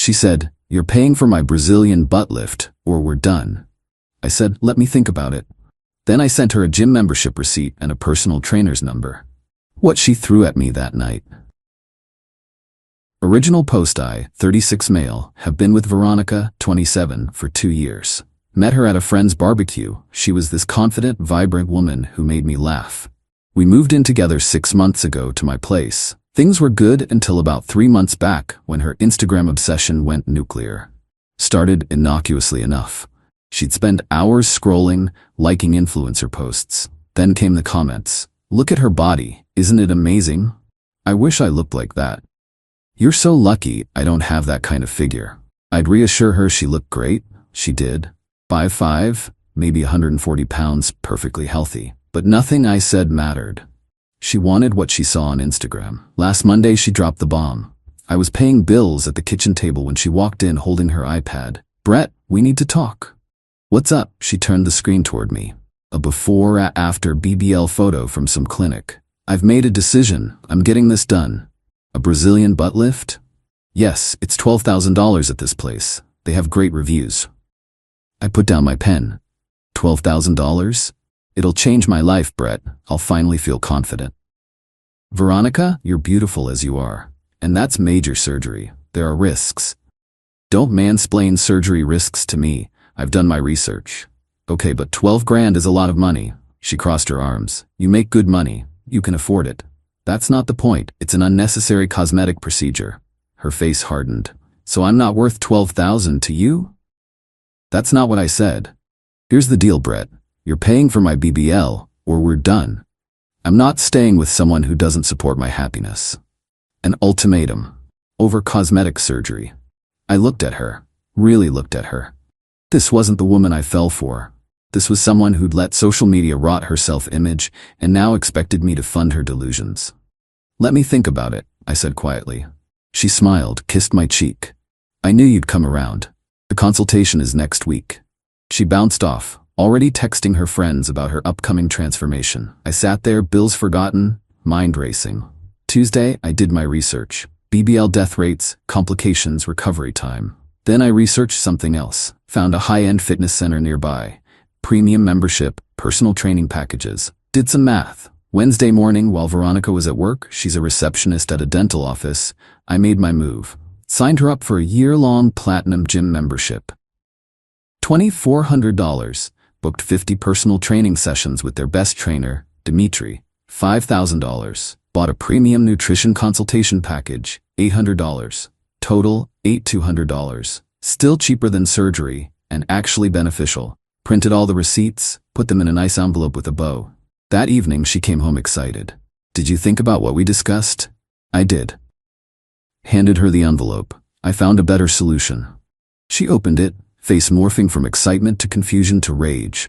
She said, "You're paying for my Brazilian butt lift, or we're done." I said, "Let me think about it." Then I sent her a gym membership receipt and a personal trainer's number. What she threw at me that night. Original post: I, 36 male, have been with Veronica, 27, for 2 years. Met her at a friend's barbecue. She was this confident, vibrant woman who made me laugh. We moved in together 6 months ago to my place. Things were good until about 3 months back when her Instagram obsession went nuclear. Started innocuously enough. She'd spend hours scrolling, liking influencer posts. Then came the comments. "Look at her body. Isn't it amazing? I wish I looked like that. You're so lucky I don't have that kind of figure." I'd reassure her she looked great. She did. 5'5", maybe 140 pounds, perfectly healthy. But nothing I said mattered. She wanted what she saw on Instagram. Last Monday she dropped the bomb. I was paying bills at the kitchen table when she walked in holding her iPad. "Brett, we need to talk." "What's up?" She turned the screen toward me. A before-after BBL photo from some clinic. "I've made a decision. I'm getting this done." "A Brazilian butt lift?" "Yes, it's $12,000 at this place. They have great reviews." I put down my pen. $12,000? It'll change my life, Brett. I'll finally feel confident. "Veronica, you're beautiful as you are. And that's major surgery. There are risks." "Don't mansplain surgery risks to me. I've done my research." "Okay, but 12 grand is a lot of money." She crossed her arms. "You make good money. You can afford it." "That's not the point. It's an unnecessary cosmetic procedure." Her face hardened. "So I'm not worth 12,000 to you?" "That's not what I said. Here's the deal, Brett. You're paying for my BBL, or we're done. I'm not staying with someone who doesn't support my happiness." An ultimatum. Over cosmetic surgery. I looked at her. Really looked at her. This wasn't the woman I fell for. This was someone who'd let social media rot her self-image and now expected me to fund her delusions. "Let me think about it," I said quietly. She smiled, kissed my cheek. "I knew you'd come around. The consultation is next week." She bounced off, already texting her friends about her upcoming transformation. I sat there, bills forgotten, mind racing. Tuesday, I did my research. BBL death rates, complications, recovery time. Then I researched something else. Found a high-end fitness center nearby. Premium membership, personal training packages. Did some math. Wednesday morning, while Veronica was at work, she's a receptionist at a dental office, I made my move. Signed her up for a year-long platinum gym membership. $2,400. Booked 50 personal training sessions with their best trainer, Dimitri. $5,000. Bought a premium nutrition consultation package, $800. Total, $8,200. Still cheaper than surgery, and actually beneficial. Printed all the receipts, put them in a nice envelope with a bow. That evening she came home excited. "Did you think about what we discussed?" I did. Handed her the envelope. I found a better solution. She opened it, face morphing from excitement to confusion to rage.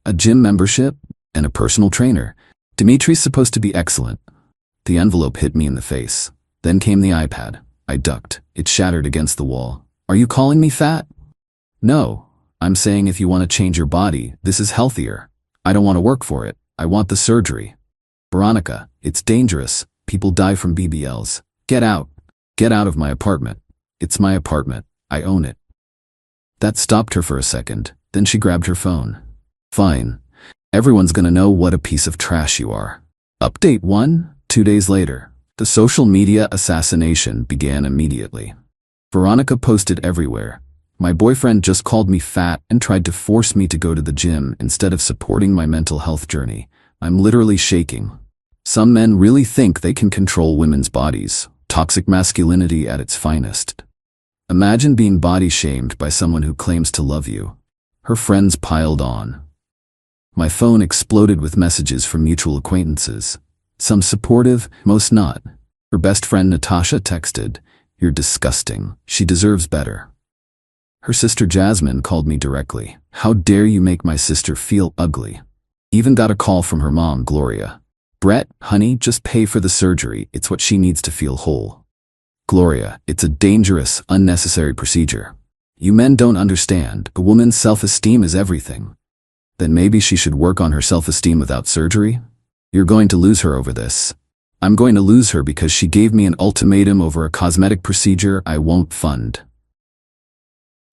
A gym membership and a personal trainer. Dimitri's supposed to be excellent. The envelope hit me in the face. Then came the iPad. I ducked. It shattered against the wall. "Are you calling me fat?" "No. I'm saying if you want to change your body, this is healthier. I don't want to work for it. I want the surgery." "Veronica, it's dangerous. People die from BBLs. Get out. Get out of my apartment." "It's my apartment. I own it." That stopped her for a second. Then she grabbed her phone. "Fine. Everyone's gonna know what a piece of trash you are." Update 1, 2 days later. The social media assassination began immediately. Veronica posted everywhere. "My boyfriend just called me fat and tried to force me to go to the gym instead of supporting my mental health journey. I'm literally shaking. Some men really think they can control women's bodies. Toxic masculinity at its finest. Imagine being body shamed by someone who claims to love you." Her friends piled on. My phone exploded with messages from mutual acquaintances. Some supportive, most not. Her best friend Natasha texted, "You're disgusting. She deserves better." Her sister Jasmine called me directly. "How dare you make my sister feel ugly?" Even got a call from her mom, Gloria. "Brett, honey, just pay for the surgery. It's what she needs to feel whole." "Gloria, it's a dangerous, unnecessary procedure. You men don't understand. A woman's self-esteem is everything." "Then maybe she should work on her self-esteem without surgery?" "You're going to lose her over this." "I'm going to lose her because she gave me an ultimatum over a cosmetic procedure I won't fund."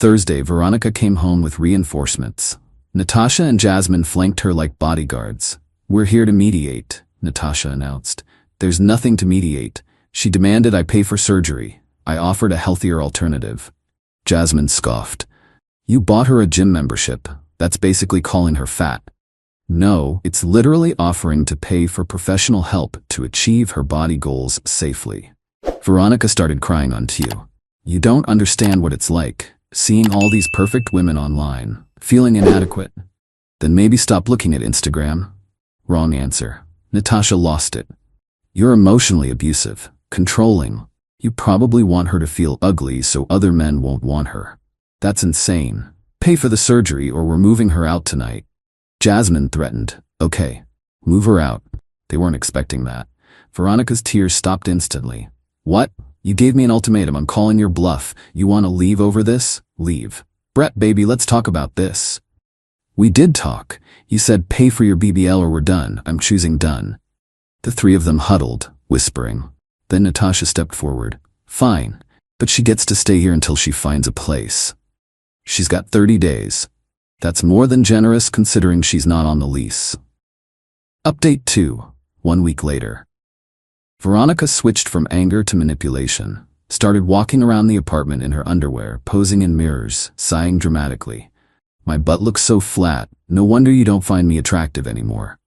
Thursday, Veronica came home with reinforcements. Natasha and Jasmine flanked her like bodyguards. "We're here to mediate," Natasha announced. "There's nothing to mediate." She demanded I pay for surgery. I offered a healthier alternative. Jasmine scoffed. "You bought her a gym membership. That's basically calling her fat." "No, it's literally offering to pay for professional help to achieve her body goals safely." Veronica started crying on cue. "You don't understand what it's like, seeing all these perfect women online, feeling inadequate. Then maybe stop looking at Instagram." Wrong answer. Natasha lost it. "You're emotionally abusive, controlling. You probably want her to feel ugly so other men won't want her. That's insane. Pay for the surgery or we're moving her out tonight." Jasmine threatened. "Okay, move her out." They weren't expecting that. Veronica's tears stopped instantly. "What? You gave me an ultimatum. I'm calling your bluff. You want to leave over this? Leave. Brett, baby, let's talk about this." "We did talk. You said pay for your BBL or we're done. I'm choosing done." The three of them huddled, whispering. Then Natasha stepped forward. "Fine, but she gets to stay here until she finds a place. She's got 30 days. That's more than generous considering she's not on the lease." Update 2. 1 week later. Veronica switched from anger to manipulation, started walking around the apartment in her underwear, posing in mirrors, sighing dramatically. "My butt looks so flat, no wonder you don't find me attractive anymore."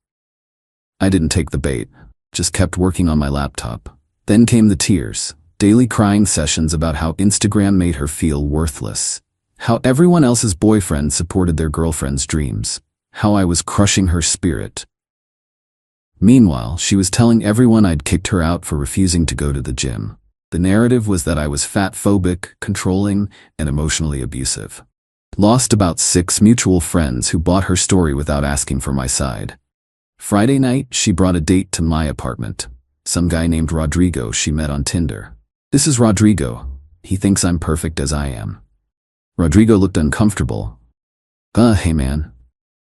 I didn't take the bait, just kept working on my laptop. Then came the tears, daily crying sessions about how Instagram made her feel worthless, how everyone else's boyfriend supported their girlfriend's dreams, how I was crushing her spirit. Meanwhile, she was telling everyone I'd kicked her out for refusing to go to the gym. The narrative was that I was fat-phobic, controlling, and emotionally abusive. Lost about 6 mutual friends who bought her story without asking for my side. Friday night, she brought a date to my apartment. Some guy named Rodrigo she met on Tinder. "This is Rodrigo. He thinks I'm perfect as I am." Rodrigo looked uncomfortable. Hey man.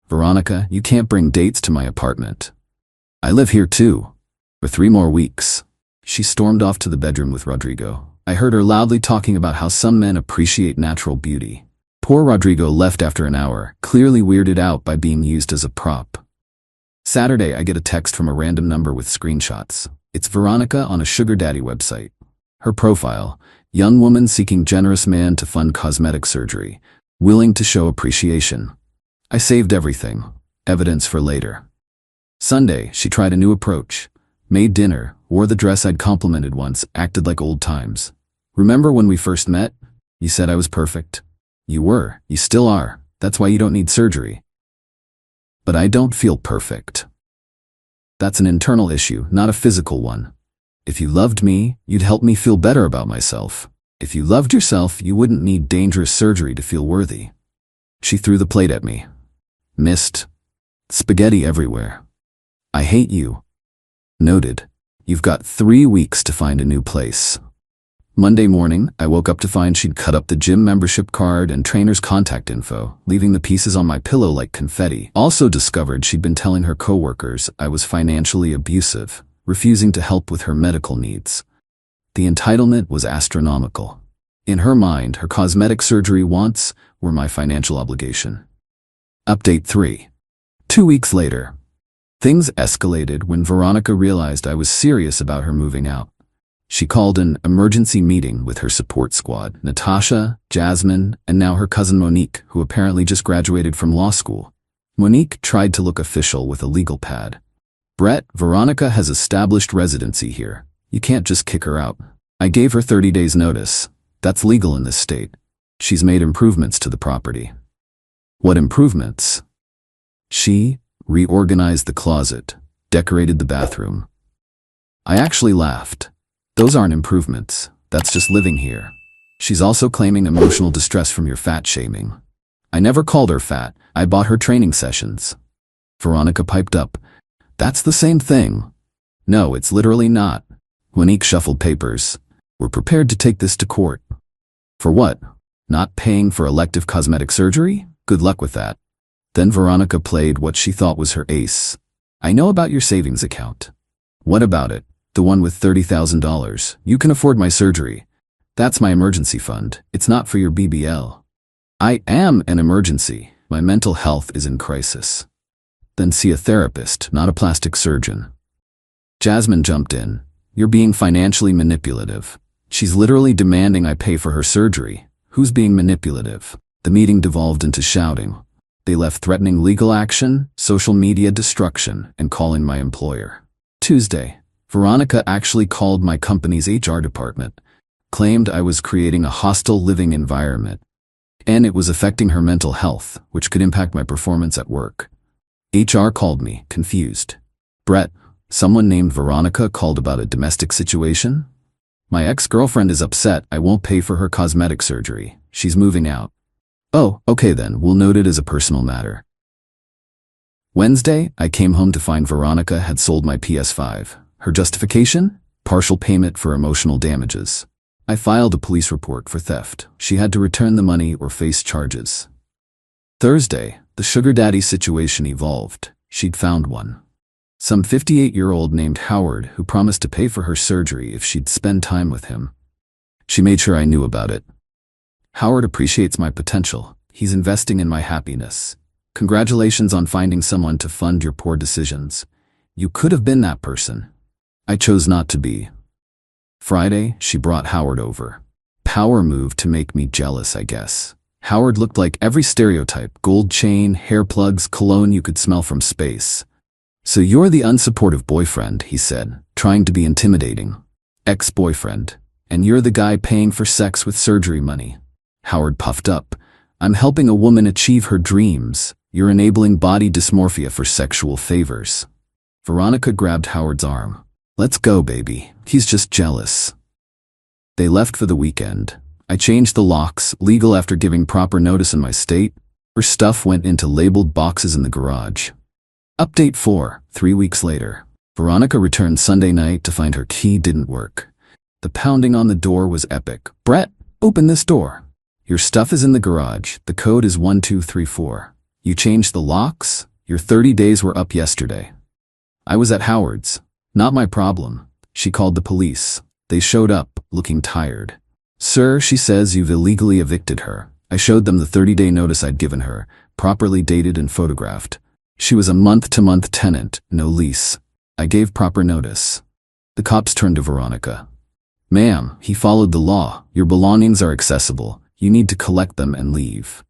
"Veronica, you can't bring dates to my apartment. I live here too. For 3 more weeks." She stormed off to the bedroom with Rodrigo. I heard her loudly talking about how some men appreciate natural beauty. Poor Rodrigo left after an hour, clearly weirded out by being used as a prop. Saturday, I get a text from a random number with screenshots. It's Veronica on a sugar daddy website. Her profile: young woman seeking generous man to fund cosmetic surgery, willing to show appreciation. I saved everything. Evidence for later. Sunday, she tried a new approach. Made dinner, wore the dress I'd complimented once, acted like old times. "Remember when we first met? You said I was perfect." "You were. You still are. That's why you don't need surgery." "But I don't feel perfect." "That's an internal issue, not a physical one. If you loved me, you'd help me feel better about myself. If you loved yourself, you wouldn't need dangerous surgery to feel worthy." She threw the plate at me. Missed. Spaghetti everywhere. "I hate you." Noted. "You've got 3 weeks to find a new place." Monday morning, I woke up to find she'd cut up the gym membership card and trainer's contact info, leaving the pieces on my pillow like confetti. Also discovered she'd been telling her coworkers I was financially abusive, refusing to help with her medical needs. The entitlement was astronomical. In her mind, her cosmetic surgery wants were my financial obligation. Update 3. 2 weeks later. Things escalated when Veronica realized I was serious about her moving out. She called an emergency meeting with her support squad: Natasha, Jasmine, and now her cousin Monique, who apparently just graduated from law school. Monique tried to look official with a legal pad. "Brett, Veronica has established residency here. You can't just kick her out." I gave her 30 days notice. That's legal in this state. She's made improvements to the property. What improvements? She reorganized the closet, decorated the bathroom. I actually laughed. Those aren't improvements. That's just living here. She's also claiming emotional distress from your fat shaming. I never called her fat. I bought her training sessions. Veronica piped up. That's the same thing. No, it's literally not. Monique shuffled papers. We're prepared to take this to court. For what? Not paying for elective cosmetic surgery? Good luck with that. Then Veronica played what she thought was her ace. I know about your savings account. What about it? The one with $30,000. You can afford my surgery. That's my emergency fund. It's not for your BBL. I am an emergency. My mental health is in crisis. Then see a therapist, not a plastic surgeon. Jasmine jumped in. You're being financially manipulative. She's literally demanding I pay for her surgery. Who's being manipulative? The meeting devolved into shouting. They left threatening legal action, social media destruction, and calling my employer. Tuesday, Veronica actually called my company's HR department, claimed I was creating a hostile living environment, and it was affecting her mental health, which could impact my performance at work. HR called me, confused. Brett, someone named Veronica called about a domestic situation? My ex-girlfriend is upset I won't pay for her cosmetic surgery. She's moving out. Oh, okay then, we'll note it as a personal matter. Wednesday, I came home to find Veronica had sold my PS5. Her justification? Partial payment for emotional damages. I filed a police report for theft. She had to return the money or face charges. Thursday, the sugar daddy situation evolved. She'd found one. Some 58-year-old named Howard who promised to pay for her surgery if she'd spend time with him. She made sure I knew about it. Howard appreciates my potential. He's investing in my happiness. Congratulations on finding someone to fund your poor decisions. You could have been that person. I chose not to be. Friday, she brought Howard over. Power move to make me jealous, I guess. Howard looked like every stereotype: gold chain, hair plugs, cologne you could smell from space. So you're the unsupportive boyfriend, he said, trying to be intimidating. Ex-boyfriend. And you're the guy paying for sex with surgery money. Howard puffed up. I'm helping a woman achieve her dreams. You're enabling body dysmorphia for sexual favors. Veronica grabbed Howard's arm. Let's go, baby. He's just jealous. They left for the weekend. I changed the locks, legal after giving proper notice in my state. Her stuff went into labeled boxes in the garage. Update 4, 3 weeks later. Veronica returned Sunday night to find her key didn't work. The pounding on the door was epic. Brett, open this door. Your stuff is in the garage. The code is 1234. You changed the locks? Your 30 days were up yesterday. I was at Howard's. Not my problem. She called the police. They showed up, looking tired. Sir, she says you've illegally evicted her. I showed them the 30-day notice I'd given her, properly dated and photographed. She was a month-to-month tenant, no lease. I gave proper notice. The cops turned to Veronica. Ma'am, he followed the law. Your belongings are accessible. You need to collect them and leave.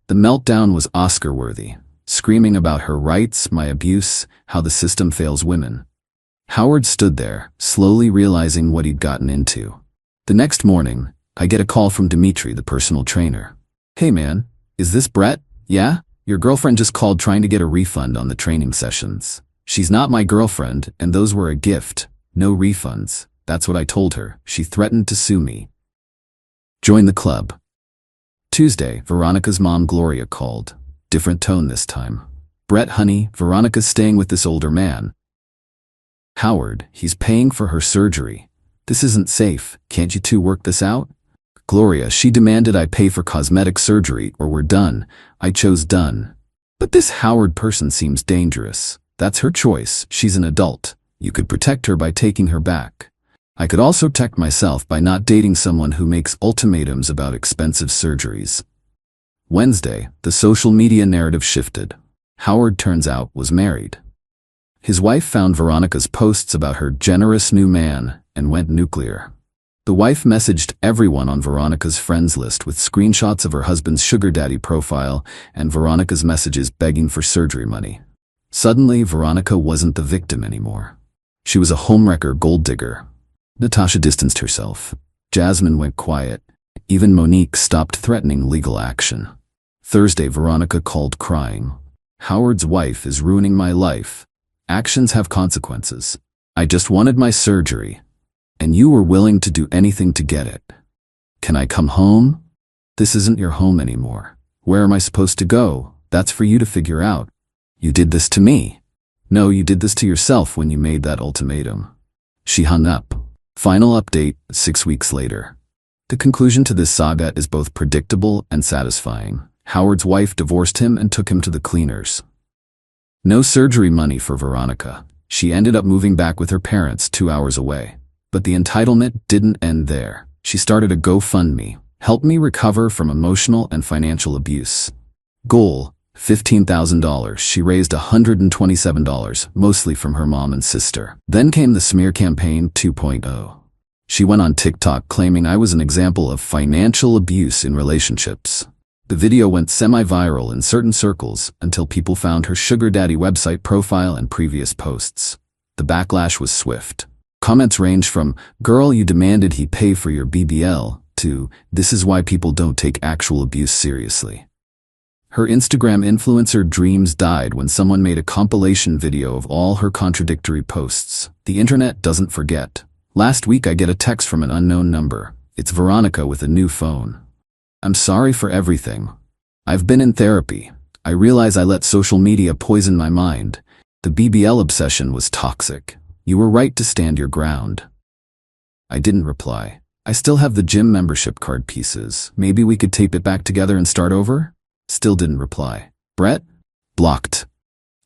The meltdown was Oscar-worthy, screaming about her rights, my abuse, how the system fails women. Howard stood there, slowly realizing what he'd gotten into. The next morning, I get a call from Dimitri, the personal trainer. Hey man, is this Brett? Yeah? Your girlfriend just called trying to get a refund on the training sessions. She's not my girlfriend, and those were a gift. No refunds. That's what I told her. She threatened to sue me. Join the club. Tuesday, Veronica's mom Gloria called. Different tone this time. Brett, honey, Veronica's staying with this older man. Howard, he's paying for her surgery. This isn't safe. Can't you two work this out? Gloria, she demanded I pay for cosmetic surgery or we're done. I chose done. But this Howard person seems dangerous. That's her choice. She's an adult. You could protect her by taking her back. I could also protect myself by not dating someone who makes ultimatums about expensive surgeries. Wednesday, the social media narrative shifted. Howard, turns out, was married. His wife found Veronica's posts about her generous new man and went nuclear. The wife messaged everyone on Veronica's friends list with screenshots of her husband's sugar daddy profile and Veronica's messages begging for surgery money. Suddenly, Veronica wasn't the victim anymore. She was a homewrecker gold digger. Natasha distanced herself. Jasmine went quiet. Even Monique stopped threatening legal action. Thursday, Veronica called crying. Howard's wife is ruining my life. Actions have consequences. I just wanted my surgery. And you were willing to do anything to get it. Can I come home? This isn't your home anymore. Where am I supposed to go? That's for you to figure out. You did this to me. No, you did this to yourself when you made that ultimatum. She hung up. Final update, 6 weeks later. The conclusion to this saga is both predictable and satisfying. Howard's wife divorced him and took him to the cleaners. No surgery money for Veronica. She ended up moving back with her parents 2 hours away. But the entitlement didn't end there. She started a GoFundMe. Help me recover from emotional and financial abuse. Goal: $15,000. She raised $127, mostly from her mom and sister. Then came the smear campaign 2.0. She went on TikTok claiming I was an example of financial abuse in relationships. The video went semi-viral in certain circles until people found her sugar daddy website profile and previous posts. The backlash was swift. Comments ranged from, "Girl, you demanded he pay for your BBL," to, "This is why people don't take actual abuse seriously." Her Instagram influencer dreams died when someone made a compilation video of all her contradictory posts. The internet doesn't forget. Last week I get a text from an unknown number. It's Veronica with a new phone. "I'm sorry for everything. I've been in therapy. I realize I let social media poison my mind. The BBL obsession was toxic. You were right to stand your ground." I didn't reply. "I still have the gym membership card pieces. Maybe we could tape it back together and start over?" Still didn't reply. "Brett?" Blocked.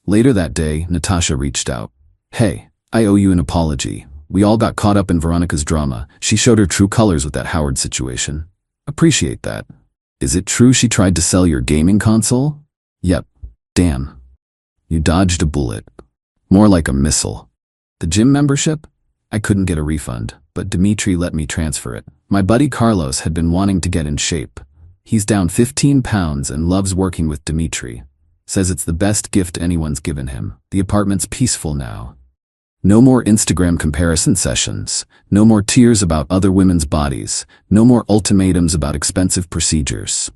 Later that day, Natasha reached out. "Hey, I owe you an apology. We all got caught up in Veronica's drama. She showed her true colors with that Howard situation. Appreciate that. Is it true she tried to sell your gaming console?" "Yep. Damn. You dodged a bullet. More like a missile." "The gym membership? I couldn't get a refund, but Dimitri let me transfer it. My buddy Carlos had been wanting to get in shape. He's down 15 pounds and loves working with Dimitri. Says it's the best gift anyone's given him. The apartment's peaceful now. No more Instagram comparison sessions. No more tears about other women's bodies. No more ultimatums about expensive procedures.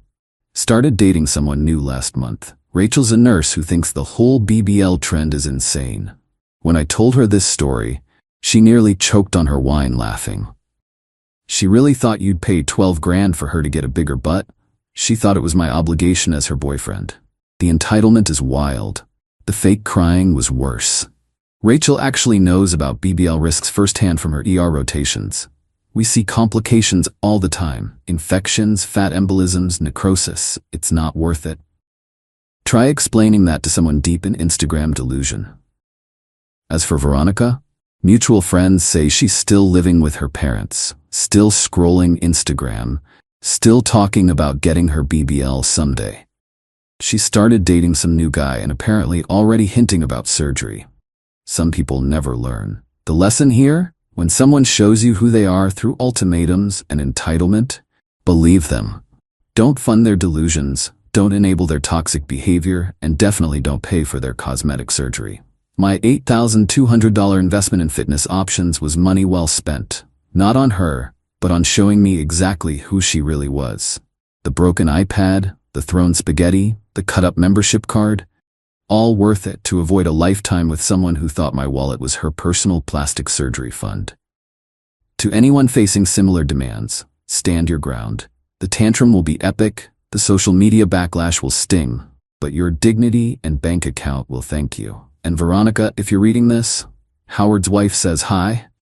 Started dating someone new last month. Rachel's a nurse who thinks the whole BBL trend is insane. When I told her this story, she nearly choked on her wine laughing. She really thought you'd pay 12 grand for her to get a bigger butt? She thought it was my obligation as her boyfriend. The entitlement is wild. The fake crying was worse. Rachel actually knows about BBL risks firsthand from her ER rotations. We see complications all the time. Infections, fat embolisms, necrosis. It's not worth it. Try explaining that to someone deep in Instagram delusion. As for Veronica, mutual friends say she's still living with her parents, still scrolling Instagram, still talking about getting her BBL someday. She started dating some new guy and apparently already hinting about surgery. Some people never learn. The lesson here? When someone shows you who they are through ultimatums and entitlement, believe them. Don't fund their delusions, don't enable their toxic behavior, and definitely don't pay for their cosmetic surgery. My $8,200 investment in fitness options was money well spent. Not on her, but on showing me exactly who she really was. The broken iPad, the thrown spaghetti, the cut-up membership card, all worth it to avoid a lifetime with someone who thought my wallet was her personal plastic surgery fund. To anyone facing similar demands, stand your ground. The tantrum will be epic, the social media backlash will sting, but your dignity and bank account will thank you. And Veronica, if you're reading this, Howard's wife says hi.